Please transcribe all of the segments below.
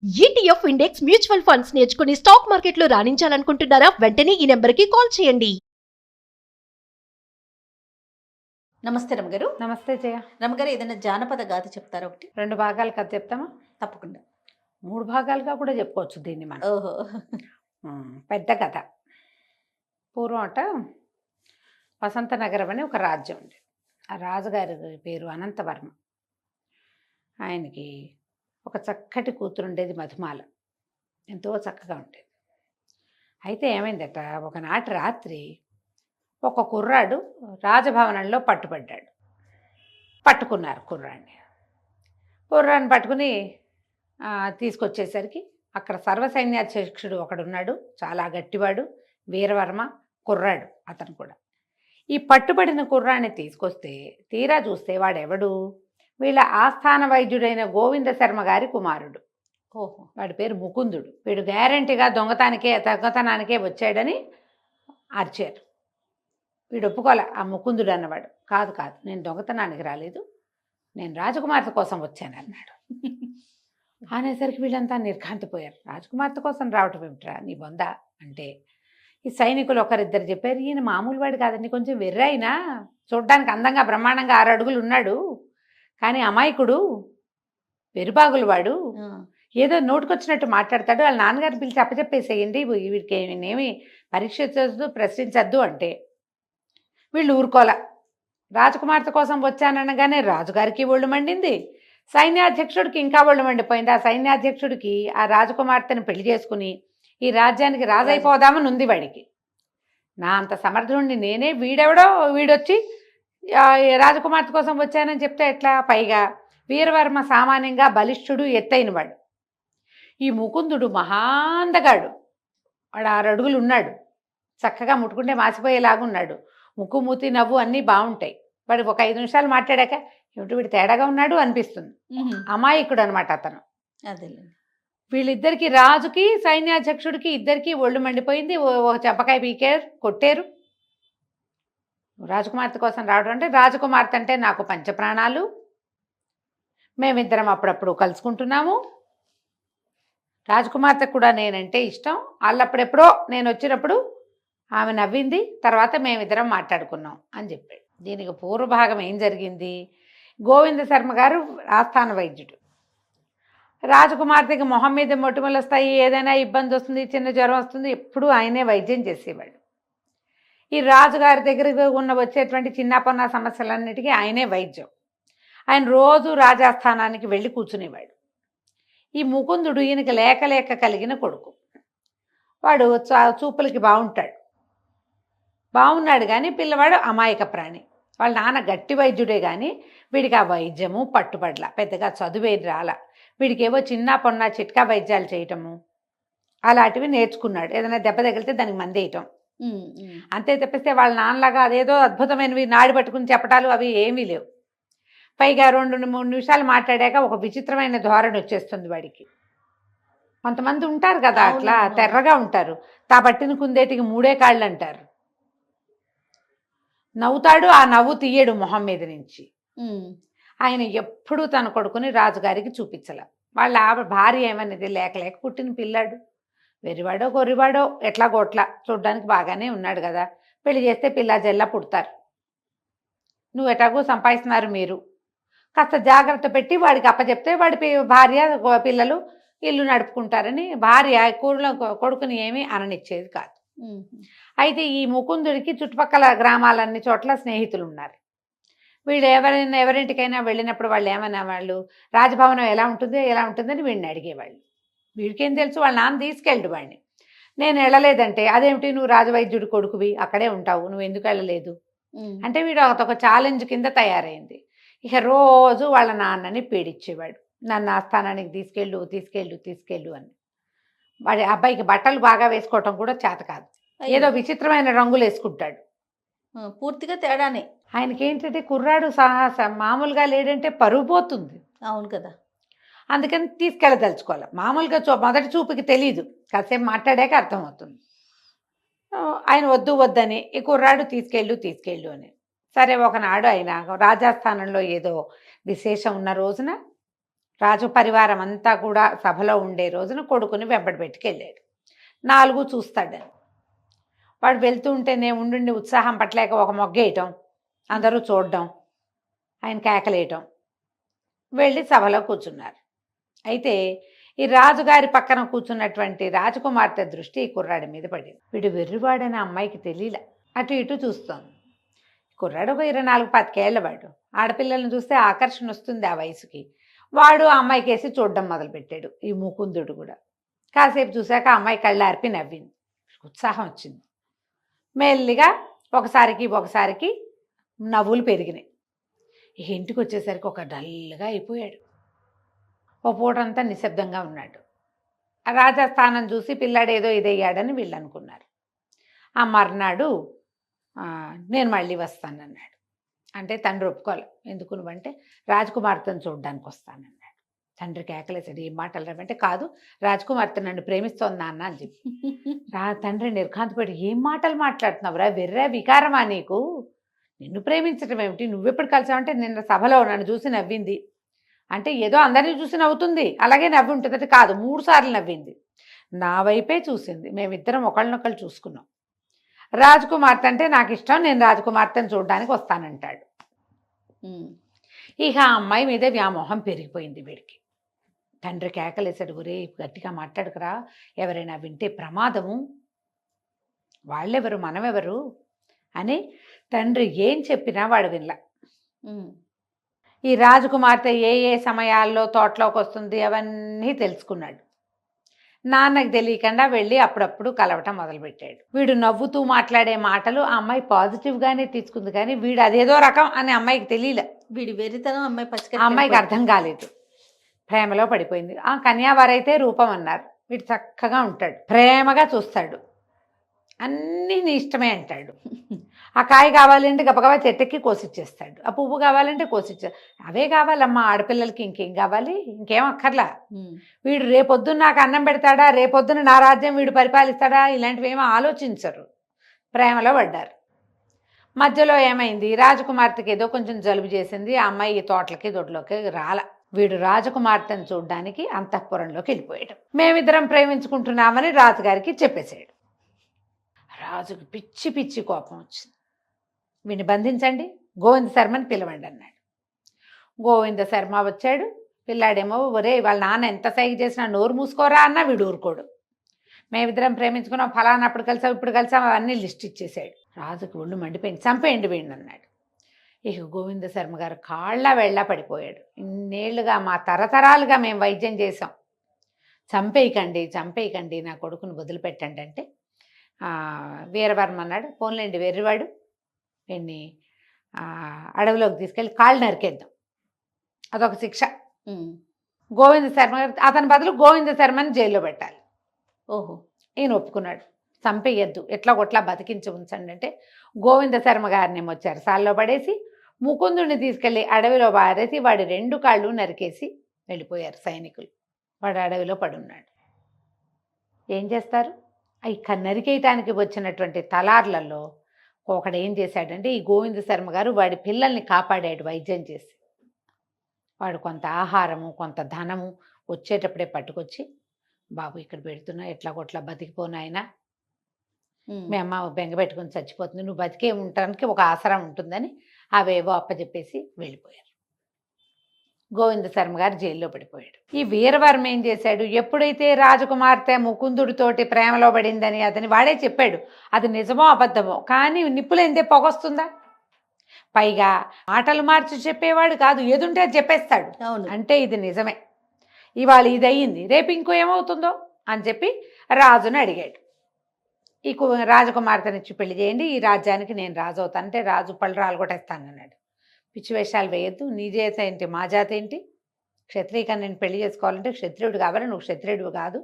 ETF index mutual funds నేర్చుకుని stock మార్కెట్లో రాణించాలనుకుంటున్నారా? వెంటనే ఈ నెంబర్కి కాల్ చేయండి. నమస్తే రమగారు. నమస్తే జయ. రమగారు, ఏదైనా జానపద గాథ చెప్తారా? ఒకటి 2 భాగాలు కథ చెప్తామా? తప్పకుండా. 3 భాగాలుగా కూడా చెప్పుకోవచ్చు దీన్ని మనం. ఓహో. పెద్ద కథ. పూర్వం అట వసంత నగరం అని ఒక రాజ్యం ఉంది. ఆ రాజుగారి పేరు అనంతవర్మ. ఆయనకి ఒక చక్కటి కూతురు ఉండేది, మధుమాల. ఎంతో చక్కగా ఉండేది. అయితే ఏమైందట, ఒకనాటి రాత్రి ఒక కుర్రాడు రాజభవనంలో పట్టుబడ్డాడు. పట్టుకున్నారు కుర్రాన్ని పట్టుకుని తీసుకొచ్చేసరికి అక్కడ సర్వసైన్యాధ్యక్షుడు ఒకడున్నాడు, చాలా గట్టివాడు, వీరవర్మ. కుర్రాడు అతను కూడా. ఈ పట్టుబడిన కుర్రాన్ని తీసుకొస్తే తీరా చూస్తే వాడెవడు, వీళ్ళ ఆస్థాన వైద్యుడైన గోవింద శర్మ గారి కుమారుడు. ఓహో. వాడి పేరు ముకుందుడు. వీడు గ్యారంటీగా దొంగతనానికే వచ్చాడని అరిచారు. వీడు ఒప్పుకోలే. ఆ ముకుందుడు అన్నవాడు, కాదు నేను దొంగతనానికి రాలేదు, నేను రాజకుమార్తె కోసం వచ్చాను అన్నాడు. అనేసరికి వీళ్ళంతా నిర్ఘాంతపోయారు. రాజకుమార్తె కోసం రావటం ఏమిట్రా నీ బొంద అంటే, ఈ సైనికులు ఒకరిద్దరు చెప్పారు, ఈయన మామూలు వాడు కాదండి, కొంచెం వెర్రైనా, చూడ్డానికి అందంగా బ్రహ్మాండంగా 6 అడుగులు ఉన్నాడు, కానీ అమాయకుడు, వెరుబాగులు వాడు, ఏదో నోటుకొచ్చినట్టు మాట్లాడతాడు, వాళ్ళ నాన్నగారు పిలిచి అప్పచెప్పేసేయండి, వీడికి ఏమి పరీక్షించద్దు, ప్రశ్నించద్దు అంటే వీళ్ళు ఊరుకోలే. రాజకుమార్తె కోసం వచ్చాననగానే రాజుగారికి ఒళ్ళు మండింది, సైన్యాధ్యక్షుడికి ఇంకా ఒళ్ళు మండిపోయింది. ఆ సైన్యాధ్యక్షుడికి ఆ రాజకుమార్తెను పెళ్లి చేసుకుని ఈ రాజ్యానికి రాజైపోదామని ఉంది వాడికి. నా అంత సమర్థుడిని నేనే, వీడొచ్చి రాజకుమార్తె కోసం వచ్చానని చెప్తే ఎట్లా? పైగా వీరవర్మ సామాన్యంగా బలిష్ఠుడు, ఎత్తైనవాడు. ఈ ముకుందుడు మహాందగాడు, వాడు 6 అడుగులు ఉన్నాడు, చక్కగా ముట్టుకుంటే మాసిపోయేలాగున్నాడు, ముక్కు మూతి నవ్వు అన్నీ బాగుంటాయి. వాడు ఒక 5 నిమిషాలు మాట్లాడాక ఏమిటి వీడు తేడాగా ఉన్నాడు అనిపిస్తుంది. అమాయకుడు అనమాట అతను. అదేలేండి. వీళ్ళిద్దరికి, రాజుకి సైన్యాధ్యక్షుడికి ఇద్దరికి ఒళ్ళు మండిపోయింది. ఒక చెంపకాయ కొట్టారు. రాజకుమార్తె కోసం రావడం అంటే, రాజకుమార్తె అంటే నాకు పంచప్రాణాలు, మేమిద్దరం అప్పుడప్పుడు కలుసుకుంటున్నాము, రాజకుమార్తె కూడా నేనంటే ఇష్టం, వాళ్ళప్పుడెప్పుడో నేను వచ్చినప్పుడు ఆమె నవ్వింది, తర్వాత మేమిద్దరం మాట్లాడుకున్నాం అని చెప్పాడు. దీనికి పూర్వభాగం ఏం జరిగింది, గోవింద శర్మ గారు ఆస్థాన వైద్యుడు. రాజకుమార్తెకి మొహం మీద మొటిమలు వస్తాయి, ఏదైనా ఇబ్బంది వస్తుంది, చిన్న జ్వరం వస్తుంది, ఎప్పుడూ ఆయనే వైద్యం చేసేవాడు. ఈ రాజుగారి దగ్గరికి వచ్చేటువంటి చిన్న పొన్న సమస్యలన్నిటికీ ఆయనే వైద్యం. ఆయన రోజు రాజాస్థానానికి వెళ్ళి కూర్చునేవాడు. ఈ ముకుందుడు ఈయనకి లేక కలిగిన కొడుకు. వాడు చూపులకి బాగున్నాడు కానీ పిల్లవాడు అమాయక ప్రాణి. వాళ్ళ నాన్న గట్టి వైద్యుడే కానీ వీడికి ఆ వైద్యము పట్టుబడల, పెద్దగా చదువేది రాల. వీడికేవో చిన్న పొన్న చిట్కా వైద్యాలు చేయటము అలాంటివి నేర్చుకున్నాడు. ఏదైనా దెబ్బ తగిలితే దానికి మందేయటం, అంతే తప్పిస్తే వాళ్ళ నాన్నలాగా అదేదో అద్భుతమైనవి నాడి పట్టుకుని చెప్పటాలు అవి ఏమీ లేవు. పైగా 2-3 నిమిషాలు మాట్లాడాక ఒక విచిత్రమైన ధోరణి వచ్చేస్తుంది వాడికి. కొంతమంది ఉంటారు కదా అట్లా తెర్రగా ఉంటారు, పట్టిన కుందేటికి 3 కాళ్ళు అంటారు. నవ్వుతాడు, ఆ నవ్వు తీయడు మొహం మీద నుంచి. ఆయన ఎప్పుడూ తన కొడుకుని రాజుగారికి చూపించల. వాళ్ళ భార్య ఏమనేది, లేక పుట్టిన పిల్లాడు, వెరివాడో గొర్రివాడో ఎట్లా గోట్లా చూడ్డానికి బాగానే ఉన్నాడు కదా, పెళ్లి చేస్తే పిల్ల జల్లా పుడతారు, నువ్వు ఎటాగో సంపాదిస్తున్నారు, మీరు కాస్త జాగ్రత్త పెట్టి వాడికి అప్పచెప్తే వాడి భార్య పిల్లలు ఇల్లు నడుపుకుంటారని భార్య కొడుకుని ఏమీ అననిచ్చేది కాదు. అయితే ఈ ముకుందుడికి చుట్టుపక్కల గ్రామాలన్ని చోట్ల స్నేహితులు ఉన్నారు. వీళ్ళు ఎవరింటికైనా వెళ్ళినప్పుడు వాళ్ళు వాళ్ళు రాజభవనం ఎలా ఉంటుందని వీడిని అడిగేవాళ్ళు. వీడికేం తెలుసు, వాళ్ళ నాన్న తీసుకెళ్ళడు వాడిని. నేను వెళ్ళలేదంటే, అదేమిటి నువ్వు రాజవైద్యుడి కొడుకువి, అక్కడే ఉంటావు, నువ్వు ఎందుకు వెళ్ళలేదు అంటే వీడు ఒక ఛాలెంజ్ కింద తయారైంది. ఇక రోజు వాళ్ళ నాన్నని పీడించేవాడు, నన్ను ఆస్థానానికి తీసుకెళ్ళు అని. వాడి అబ్బాయికి బట్టలు బాగా వేసుకోవటం కూడా చేత కాదు, ఏదో విచిత్రమైన రంగులు వేసుకుంటాడు, పూర్తిగా తేడానే. ఆయనకేంటంటే కుర్రాడు మామూలుగా లేడంటే పరువు పోతుంది. అవును కదా, అందుకని తీసుకెళ్ళదలుచుకోవాలి. మామూలుగా మొదటి చూపుకి తెలీదు, కాసేపు మాట్లాడాక అర్థమవుతుంది. ఆయన వద్దని ఈ కుర్రాడు తీసుకెళ్ళు అని. సరే, ఒకనాడు ఆయన రాజాస్థానంలో ఏదో విశేషం ఉన్న రోజున రాజు పరివారం అంతా కూడా సభలో ఉండే రోజున కొడుకుని వెంబడి పెట్టుకెళ్ళాడు. 4 చూస్తాడని. వాడు వెళ్తూ ఉంటే నేను ఉండి ఉత్సాహం పట్టలేక ఒక మొగ్గేయటం, అందరూ చూడడం, ఆయన కేకలేయటం, వెళ్ళి సభలో కూర్చున్నారు. అయితే ఈ రాజుగారి పక్కన కూర్చున్నటువంటి రాజకుమార్తె దృష్టి ఈ కుర్రాడి మీద పడింది. వీడు వెర్రివాడని అమ్మాయికి తెలియలే. అటు ఇటు చూస్తోంది. కుర్రాడు ఒక 24-25 ఏళ్ల వాడు. ఆడపిల్లల్ని చూస్తే ఆకర్షణ వస్తుంది ఆ వయసుకి. వాడు ఆ అమ్మాయికి వేసి చూడడం మొదలుపెట్టాడు. ఈ ముకుందుడు కూడా కాసేపు చూశాక ఆ అమ్మాయి కళ్ళు అర్పి నవ్వింది. ఉత్సాహం వచ్చింది. మెల్లిగా ఒకసారికి నవ్వులు పెరిగినాయి. ఇక ఇంటికి వచ్చేసరికి ఒక డల్గా అయిపోయాడు. ఓ పూటంతా నిశ్శబ్దంగా ఉన్నాడు. రాజస్థానం చూసి పిల్లాడు ఏదో ఇదయ్యాడని వీళ్ళు అనుకున్నారు. ఆ మర్నాడు నేను మళ్ళీ వస్తానన్నాడు. అంటే తండ్రి ఒప్పుకోవాలి. ఎందుకు నువ్వంటే రాజకుమార్తెను చూడడానికి వస్తానన్నాడు. తండ్రి కేకలేసాడు, ఏం మాటలు రావంటే, కాదు రాజకుమార్తె నన్ను ప్రేమిస్తోంది నాన్న అని చెప్పి. తండ్రి నిర్ఘాంతపడి, ఏం మాటలు మాట్లాడుతున్నావురా, వెర్రా వికారమా నీకు, నిన్ను ప్రేమించడం ఏమిటి, నువ్వెప్పుడు కలిసావంటే నిన్న సభలో నన్ను చూసి నవ్వింది. అంటే ఏదో అందరినీ చూసి నవ్వుతుంది, అలాగే నవ్వి ఉంటుంది. అంటే కాదు, 3 సార్లు నవ్వింది, నా వైపే చూసింది, మేమిద్దరం ఒకళ్ళనొకళ్ళు చూసుకున్నాం. రాజకుమార్తె అంటే నాకు ఇష్టం, నేను రాజకుమార్తెను చూడడానికి వస్తానంటాడు. ఇక ఆ అమ్మాయి మీద వ్యామోహం పెరిగిపోయింది వీడికి. తండ్రి కేకలేసాడు, ఒరే గట్టిగా మాట్లాడుకురా, ఎవరైనా వింటే ప్రమాదము, వాళ్ళెవరు మనమెవరు అని తండ్రి ఏం చెప్పినా వాడు వినలా. ఈ రాజకుమార్తె ఏ ఏ సమయాల్లో తోటలోకి వస్తుంది అవన్నీ తెలుసుకున్నాడు. నాన్నకి తెలియకుండా వెళ్ళి అప్పుడప్పుడు కలవటం మొదలుపెట్టాడు. వీడు నవ్వుతూ మాట్లాడే మాటలు ఆ అమ్మాయి పాజిటివ్గానే తీసుకుంది, కానీ వీడు అదేదో రకం అని అమ్మాయికి తెలియలే. వీడి వెరితనం అమ్మాయికి అర్థం కాలేదు. ప్రేమలో పడిపోయింది. ఆ కన్యావారైతే రూపం అన్నారు. వీడు చక్కగా ఉంటాడు, ప్రేమగా చూస్తాడు, అన్నీ నీ ఇష్టమే అంటాడు. ఆ కాయ కావాలంటే గబగబా చెట్టుకి కోసిచ్చేస్తాడు, ఆ పువ్వు కావాలంటే కోసిచ్చేస్తాడు. అవే కావాలమ్మా ఆడపిల్లలకి, ఇంకేం కావాలి, ఇంకేం అక్కర్లా. వీడు రేపొద్దున నాకు అన్నం పెడతాడా, రేపొద్దున నా రాజ్యం వీడు పరిపాలిస్తాడా, ఇలాంటివి ఏమో ఆలోచించరు. ప్రేమలో పడ్డారు. మధ్యలో ఏమైంది, రాజకుమార్తెకి ఏదో కొంచెం జలుబు చేసింది. ఆ అమ్మాయి ఈ తోటలకి దొడ్లోకి రాల. వీడు రాజకుమార్తెను చూడ్డానికి అంతఃపురంలోకి వెళ్ళిపోయాడు. మేమిద్దరం ప్రేమించుకుంటున్నామని రాజుగారికి చెప్పేశాడు. రాజుకి పిచ్చి పిచ్చి కోపం వచ్చింది. వీడిని బంధించండి, గోవింద శర్మని పిలవండి అన్నాడు. గోవింద శర్మ వచ్చాడు. పిల్లాడేమో, ఒరే వాళ్ళ నాన్న ఎంత సైగ చేసినా నోరు మూసుకోరా అన్నా వీడు ఊరుకోడు. మేమిద్దరం ప్రేమించుకున్నాం, ఫలానా అప్పుడు కలిసాం, ఇప్పుడు కలిసాం, అవన్నీ లిస్ట్ ఇచ్చేసాడు. రాజుకి ఒళ్ళు మండిపోయింది. చంపేయండి వీడిని అన్నాడు. ఇక గోవింద శర్మ గారు కాళ్ళ వెళ్ళ పడిపోయాడు. ఇన్నేళ్లుగా మా తరతరాలుగా మేము వైద్యం చేసాం, చంపేయకండి, నా కొడుకుని వదిలిపెట్టండి అంటే వీరవర్మ అన్నాడు, పోన్లేండి వెర్రివాడు, వీడిని అడవిలోకి తీసుకెళ్ళి కాళ్ళు నరికేద్దాం, అదొక శిక్ష. గోవింద శర్మ గారు, అతని బదులు గోవింద శర్మని జైల్లో పెట్టాలి. ఓహో, ఈయన ఒప్పుకున్నాడు. చంపేయద్దు, ఎట్లా కొట్లా బతికించి ఉంచండి అంటే గోవింద శర్మ గారిని వచ్చారు సాల్లో పడేసి ముకుందుడిని తీసుకెళ్ళి అడవిలో పారేసి వాడి 2 కాళ్ళు నరికేసి వెళ్ళిపోయారు సైనికులు. వాడు అడవిలో పడున్నాడు. ఏం చేస్తారు? ఈ నరికేయటానికి వచ్చినటువంటి తలార్లలో ఒకడు ఏం చేశాడంటే, ఈ గోవింద శర్మ గారు వాడి పిల్లల్ని కాపాడాడు వైద్యం చేసి. వాడు కొంత ఆహారము కొంత ధనము వచ్చేటప్పుడే పట్టుకొచ్చి, బాబు ఇక్కడ పెడుతున్నా, ఎట్లా కొట్లా బతికిపోనాయనా, మీ అమ్మ బెంగ పెట్టుకుని చచ్చిపోతుంది, నువ్వు బతికే ఉండటానికి ఒక ఆసరం ఉంటుందని అవేవో అప్పచెప్పేసి వెళ్ళిపోయారు. గోవింద శర్మ గారు జైల్లో పడిపోయాడు. ఈ వీరవర్మ ఏం చేశాడు, ఎప్పుడైతే రాజకుమార్తె ముకుందుడితోటి ప్రేమలో పడిందని అతని వాడే చెప్పాడు, అది నిజమో అబద్ధమో, కానీ నిప్పులేందే పొగొస్తుందా, పైగా మాటలు మార్చి చెప్పేవాడు కాదు, ఏదుంటే అది చెప్పేస్తాడు. అంటే ఇది నిజమే, ఇవాళ ఇది అయ్యింది, రేపు ఇంకో ఏమవుతుందో అని చెప్పి రాజుని అడిగాడు. ఈ రాజకుమార్తెనిచ్చి పెళ్లి చేయండి, ఈ రాజ్యానికి నేను రాజు అవుతాను అంటే రాజు పళ్ళు రాలగొట్టేస్తానన్నాడు. పిచ్చి వేషాలు వేయద్దు, నీ జాతి ఏంటి మా జాతి ఏంటి, క్షత్రియ నేను పెళ్లి చేసుకోవాలంటే క్షత్రియుడు కావాలి, నువ్వు క్షత్రియుడు కాదు,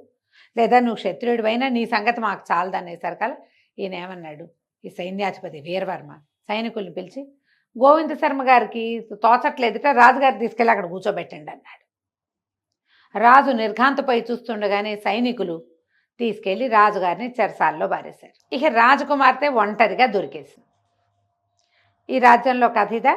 లేదా నువ్వు క్షత్రియుడు అయినా నీ సంగతి మాకు చాలదనేసరికల ఈయన ఏమన్నాడు, ఈ సైన్యాధిపతి వీరవర్మ సైనికుల్ని పిలిచి, గోవింద శర్మ గారికి తోచట్లేదుట, రాజుగారు తీసుకెళ్ళి అక్కడ కూర్చోబెట్టండి అన్నాడు. రాజు నిర్ఘాంతపై చూస్తుండగానే సైనికులు తీసుకెళ్ళి రాజుగారిని చెరసాల్లో బారేశారు. ఇక రాజకుమార్తె ఒంటరిగా దొరికేసింది. ఈ రాజ్యంలో కథ ఇదా.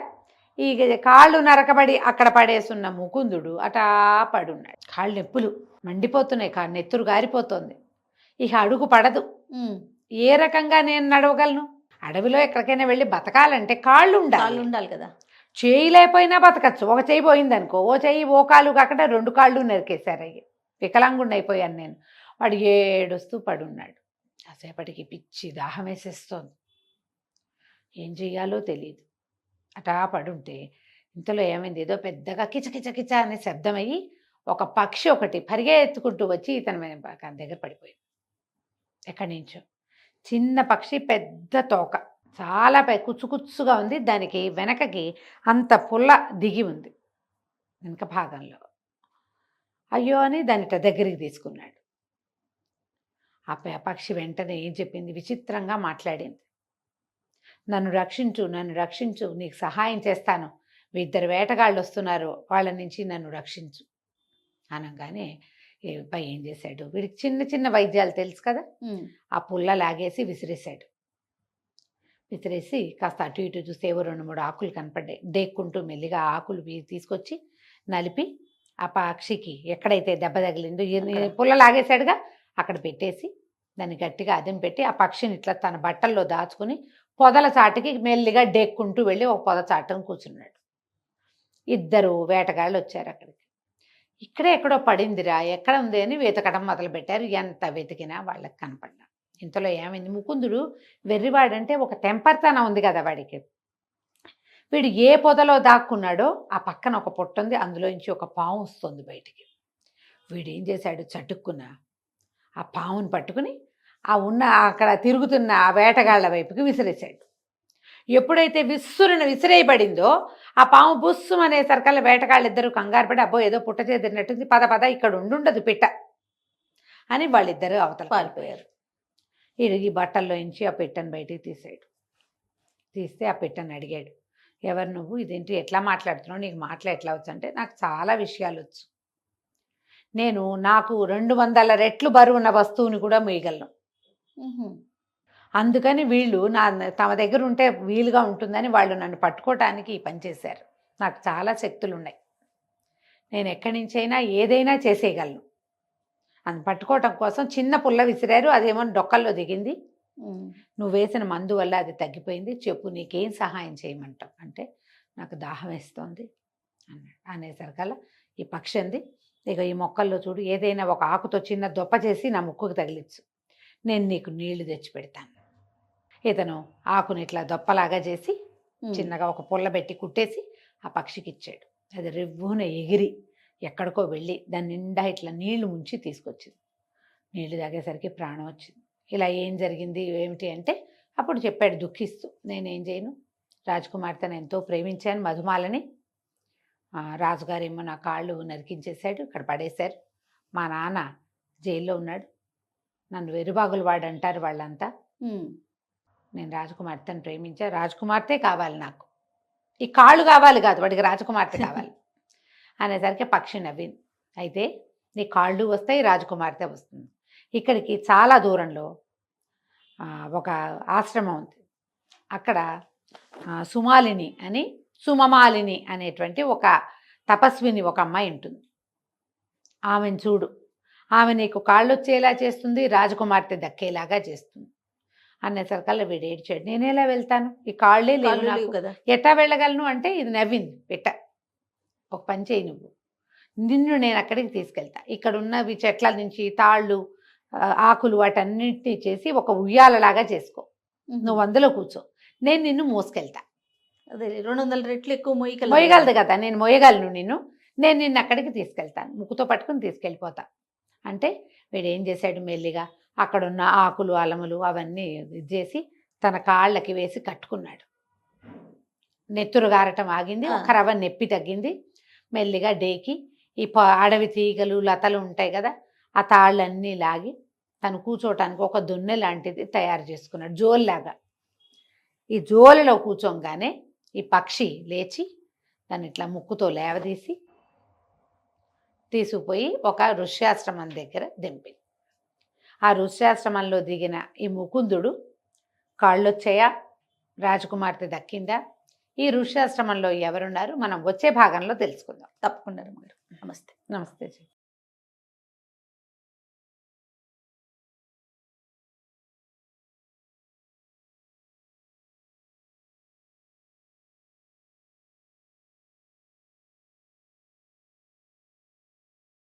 ఈ కాళ్ళు నరకబడి అక్కడ పడేసున్న ముకుందుడు అటా పడున్నాడు. కాళ్ళు నొప్పులు మండిపోతున్నాయి, నెత్తురు గారిపోతుంది. ఇక అడుగు పడదు. ఏ రకంగా నేను నడవగలను? అడవిలో ఎక్కడికైనా వెళ్ళి బతకాలంటే కాళ్ళు ఉండాలి కదా. చేయి లేకపోయినా బతకచ్చు. ఒక చేయి పోయింది అనుకో, ఓ చెయ్యి ఓ కాళ్ళు కాకుండా 2 కాళ్ళు నరికేశారు. అయ్యి వికలాంగుండి అయిపోయాను నేను. వాడు ఏడుస్తూ పడున్నాడు. కాసేపటికి పిచ్చి దాహం వేసేస్తోంది. ఏం చెయ్యాలో తెలియదు. అటా పడుంటే ఇంతలో ఏమైంది, ఏదో పెద్దగా కిచకిచ అనే శబ్దం అయ్యి ఒక పక్షి ఒకటి పరిగెత్తుకుంటూ వచ్చి ఇతని దగ్గర పడిపోయింది. ఎక్కడి నుంచో చిన్న పక్షి, పెద్ద తోక, చాలా కుచ్చుకుచ్చుగా ఉంది. దానికి వెనకకి అంత పుల్ల దిగి ఉంది వెనక భాగంలో. అయ్యో అని దాని దగ్గరికి తీసుకున్నాడు. ఆ పక్షి వెంటనే ఏం చెప్పింది, విచిత్రంగా మాట్లాడింది. నన్ను రక్షించు, నన్ను రక్షించు, నీకు సహాయం చేస్తాను, 2 వేటగాళ్ళు వస్తున్నారు, వాళ్ళ నుంచి నన్ను రక్షించు అనగానే పై ఏం చేశాడు, వీడికి చిన్న చిన్న వైద్యాలు తెలుసు కదా, ఆ పుల్ల లాగేసి విసిరేశాడు. విసిరేసి కాస్త అటు ఇటు చూస్తే ఏవో 2-3 ఆకులు కనపడ్డాయి. డేక్కుంటూ మెల్లిగా ఆకులు తీసుకొచ్చి నలిపి ఆ పక్షికి ఎక్కడైతే దెబ్బ తగిలిందో పుల్ల లాగేశాడుగా అక్కడ పెట్టేసి దాన్ని గట్టిగా అదం పెట్టి ఆ పక్షిని ఇట్లా తన బట్టల్లో దాచుకుని పొదల చాటుకి మెల్లిగా డేక్కుంటూ వెళ్ళి ఒక పొద చాటును కూర్చున్నాడు. 2 వేటగాళ్ళు వచ్చారు అక్కడికి. ఇక్కడే ఎక్కడో పడిందిరా, ఎక్కడ ఉంది అని వెతకడం మొదలుపెట్టారు. ఎంత వెతికినా వాళ్ళకి కనపడ్డా. ఇంతలో ఏమైంది, ముకుందుడు వెర్రివాడంటే ఒక తెంపర్తనం ఉంది కదా వాడికి. వీడు ఏ పొదలో దాక్కున్నాడో ఆ పక్కన ఒక పొట్ట ఉంది, అందులోంచి ఒక పాము వస్తుంది బయటికి. వీడు ఏం చేశాడు, చటుక్కున ఆ పాముని పట్టుకుని ఆ అక్కడ తిరుగుతున్న ఆ వేటగాళ్ల వైపుకి విసిరేశాడు. ఎప్పుడైతే విసిరేయబడిందో ఆ పాము బుస్సు అనేసరికల్లా వేటగాళ్ళు 2 కంగారు పడి, అబ్బో ఏదో పుట్ట చేదిరినట్టుంది, పద ఇక్కడ ఉండుండదు పిట్ట అని వాళ్ళిద్దరూ అవతల పారిపోయారు. ఈ బట్టల్లో నుంచి ఆ పిట్టను బయటికి తీసాడు. తీస్తే ఆ పిట్టను అడిగాడు, ఎవరు నువ్వు, ఇదేంటి ఎట్లా మాట్లాడుతున్నావు, నీకు మాటలు ఎట్లా వచ్చు అంటే, నాకు చాలా విషయాలు వచ్చు, నేను నాకు 200 రెట్లు బరువున్న వస్తువుని కూడా మోయగలను, అందుకని వీళ్ళు తమ దగ్గర ఉంటే వీలుగా ఉంటుందని వాళ్ళు నన్ను పట్టుకోవటానికి ఈ పని చేశారు. నాకు చాలా శక్తులు ఉన్నాయి, నేను ఎక్కడి నుంచైనా ఏదైనా చేసేయగలను. అని పట్టుకోవటం కోసం చిన్న పుల్ల విసిరారు, అదేమో డొక్కల్లో దిగింది, నువ్వు వేసిన మందు వల్ల అది తగ్గిపోయింది, చెప్పు నీకేం సహాయం చేయమంటావు అంటే, నాకు దాహం వేస్తోంది అన్నాడు. అనేసరికల్లా ఈ పక్షి అంది, ఇక ఈ మొక్కల్లో చూడు, ఏదైనా ఒక ఆకుతో చిన్న దొప్ప చేసి నా ముక్కుకు తగిలించు, నేను నీకు నీళ్లు తెచ్చి పెడతాను. ఇతను ఆకుని ఇట్లా దొప్పలాగా చేసి చిన్నగా ఒక పుల్ల పెట్టి కుట్టేసి ఆ పక్షికి ఇచ్చాడు. అది రివ్వున ఎగిరి ఎక్కడికో వెళ్ళి దాని నిండా ఇట్లా నీళ్లు ముంచి తీసుకొచ్చింది. నీళ్లు తాగేసరికి ప్రాణం వచ్చింది. ఇలా ఏం జరిగింది ఏమిటి అంటే అప్పుడు చెప్పాడు దుఃఖిస్తూ, నేనేం చేయను, రాజకుమార్తెను ఎంతో ప్రేమించాను మధుమాలని, రాజుగారేమో నా కాళ్ళు నరికించేశాడు, ఇక్కడ పడేశారు, మా నాన్న జైల్లో ఉన్నాడు, నన్ను వెరుబాగులు వాడు అంటారు వాళ్ళంతా, నేను రాజకుమార్తెను ప్రేమించా, రాజకుమార్తె కావాలి నాకు, ఈ కాళ్ళు కావాలి కాదు, వాడికి రాజకుమార్తె కావాలి అనేసరికి పక్షి నవ్వింది. అయితే నీ కాళ్ళు వస్తాయి, రాజకుమార్తె వస్తుంది. ఇక్కడికి చాలా దూరంలో ఒక ఆశ్రమం ఉంది, అక్కడ సుమమాలిని అనేటువంటి ఒక తపస్విని ఒక అమ్మాయి ఉంటుంది, ఆమెను చూడు, ఆమె నీకు కాళ్ళు వచ్చేలా చేస్తుంది, రాజకుమార్తె దక్కేలాగా చేస్తుంది అనేసరికల్లా వీడు ఏడ్చాడు. నేనేలా వెళ్తాను, ఈ కాళ్ళే లేవు కదా, ఎట్టా వెళ్ళగలను అంటే ఇది నవ్వింది. పెట్ట ఒక పని చేయి, నిన్ను నేను అక్కడికి తీసుకెళ్తా, ఇక్కడ ఉన్నవి చెట్ల నుంచి తాళ్ళు ఆకులు వాటన్నిటినీ చేసి ఒక ఉయ్యాలలాగా చేసుకో, నువ్వు అందులో కూర్చో, నేను నిన్ను మోసుకెళ్తా. అదే 200 రెట్లు ఎక్కువ మోయగలదు కదా, నేను మోయగలను నేను నిన్ను అక్కడికి తీసుకెళ్తాను, ముక్కుతో పట్టుకుని తీసుకెళ్ళిపోతా అంటే వీడు ఏం చేశాడు, మెల్లిగా అక్కడున్న ఆకులు అలములు అవన్నీ ఇది చేసి తన కాళ్ళకి వేసి కట్టుకున్నాడు. నెత్తురు గారటం ఆగింది, ఒక రవ్వ నొప్పి తగ్గింది. మెల్లిగా డేకి ఈ అడవి తీగలు లతలు ఉంటాయి కదా, ఆ తాళ్ళన్నీ లాగి తను కూర్చోటానికి ఒక దొన్నె లాంటిది తయారు చేసుకున్నాడు, జోల్లాగా. ఈ జోలులో కూర్చోగానే ఈ పక్షి లేచి దాన్ని ఇట్లా ముక్కుతో లేవదీసి తీసుకుపోయి ఒక ఋష్యాశ్రమం దగ్గర దింపింది. ఆ ఋష్యాశ్రమంలో దిగిన ఈ ముకుందుడు కాళ్ళొచ్చాయా, రాజకుమార్తె దక్కిందా, ఈ ఋష్యాశ్రమంలో ఎవరున్నారు మనం వచ్చే భాగంలో తెలుసుకుందాం. తప్పకుండా రమ్మగారు. నమస్తే. నమస్తే జీ.